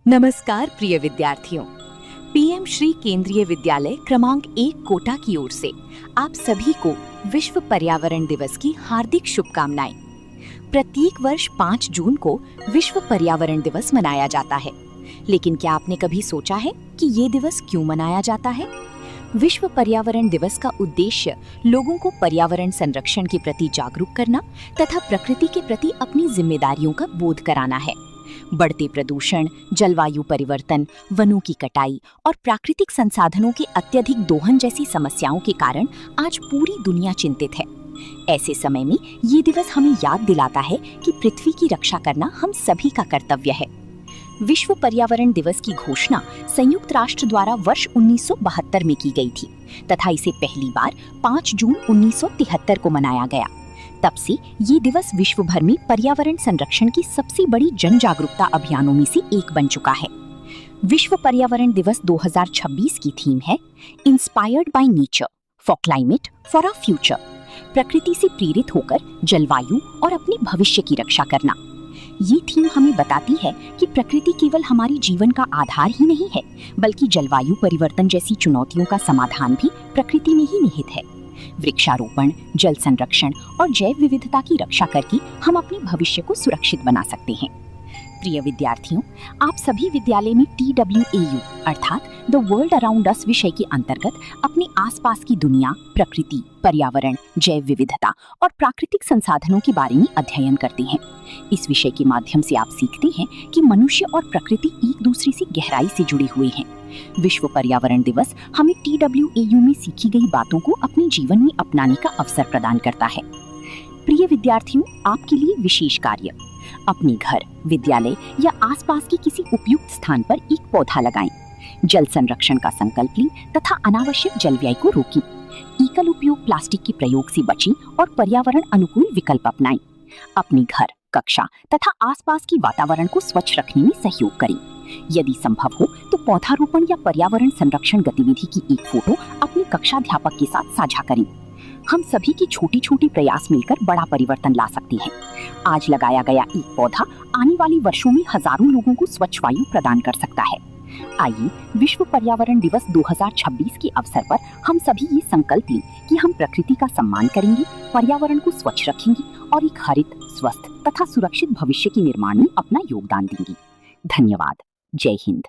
नमस्कार प्रिय विद्यार्थियों, पीएम श्री केंद्रीय विद्यालय क्रमांक 1 कोटा की ओर से आप सभी को विश्व पर्यावरण दिवस की हार्दिक शुभकामनाएं। प्रत्येक वर्ष 5 जून को विश्व पर्यावरण दिवस मनाया जाता है, लेकिन क्या आपने कभी सोचा है कि ये दिवस क्यों मनाया जाता है? विश्व पर्यावरण दिवस का उद्देश्य लोगों को पर्यावरण संरक्षण के प्रति जागरूक करना तथा प्रकृति के प्रति अपनी जिम्मेदारियों का बोध कराना है। बढ़ते प्रदूषण, जलवायु परिवर्तन, वनों की कटाई और प्राकृतिक संसाधनों के अत्यधिक दोहन जैसी समस्याओं के कारण आज पूरी दुनिया चिंतित है। ऐसे समय में ये दिवस हमें याद दिलाता है कि पृथ्वी की रक्षा करना हम सभी का कर्तव्य है। विश्व पर्यावरण दिवस की घोषणा संयुक्त राष्ट्र द्वारा वर्ष 1972 में की गई थी तथा इसे पहली बार 5 जून 1973 को मनाया गया। तब से ये दिवस विश्व भर में पर्यावरण संरक्षण की सबसे बड़ी जन जागरूकता अभियानों में से एक बन चुका है। विश्व पर्यावरण दिवस 2026 की थीम है inspired by nature for climate for a future. प्रकृति से प्रेरित होकर जलवायु और अपने भविष्य की रक्षा करना। ये थीम हमें बताती है कि प्रकृति केवल हमारे जीवन का आधार ही नहीं है, बल्कि जलवायु परिवर्तन जैसी चुनौतियों का समाधान भी प्रकृति में ही निहित है। वृक्षारोपण, जल संरक्षण और जैव विविधता की रक्षा करके हम अपने भविष्य को सुरक्षित बना सकते हैं। प्रिय विद्यार्थियों, आप सभी विद्यालय में TWAU अर्थात द वर्ल्ड अराउंड अस विषय के अंतर्गत अपने आसपास की दुनिया, प्रकृति, पर्यावरण, जैव विविधता और प्राकृतिक संसाधनों के बारे में अध्ययन करते हैं। इस विषय के माध्यम से आप सीखते हैं कि मनुष्य और प्रकृति एक दूसरे से गहराई से जुड़े हुए हैं। विश्व पर्यावरण दिवस हमें TWAU में सीखी गई बातों को अपने जीवन में अपनाने का अवसर प्रदान करता है। प्रिय विद्यार्थियों, आपके लिए विशेष कार्य। अपने घर, विद्यालय या आसपास के किसी उपयुक्त स्थान पर एक पौधा लगाएं। जल संरक्षण का संकल्प लें तथा अनावश्यक जल व्यय को रोकें। एकल उपयोग प्लास्टिक के प्रयोग से बचें और पर्यावरण अनुकूल विकल्प अपनाएं। अपने घर, कक्षा तथा आसपास की वातावरण को स्वच्छ रखने में सहयोग करें। यदि संभव हो तो पौधारोपण या पर्यावरण संरक्षण गतिविधि की एक फोटो अपने कक्षाध्यापक के साथ साझा करें। हम सभी के छोटे छोटे प्रयास मिलकर बड़ा परिवर्तन ला सकते हैं। आज लगाया गया एक पौधा आने वाले वर्षों में हजारों लोगों को स्वच्छ वायु प्रदान कर सकता है। आइए विश्व पर्यावरण दिवस 2026 के अवसर पर हम सभी ये संकल्प लें कि हम प्रकृति का सम्मान करेंगे, पर्यावरण को स्वच्छ रखेंगे और एक हरित, स्वस्थ तथा सुरक्षित भविष्य के निर्माण में अपना योगदान देंगे। धन्यवाद। जय हिंद।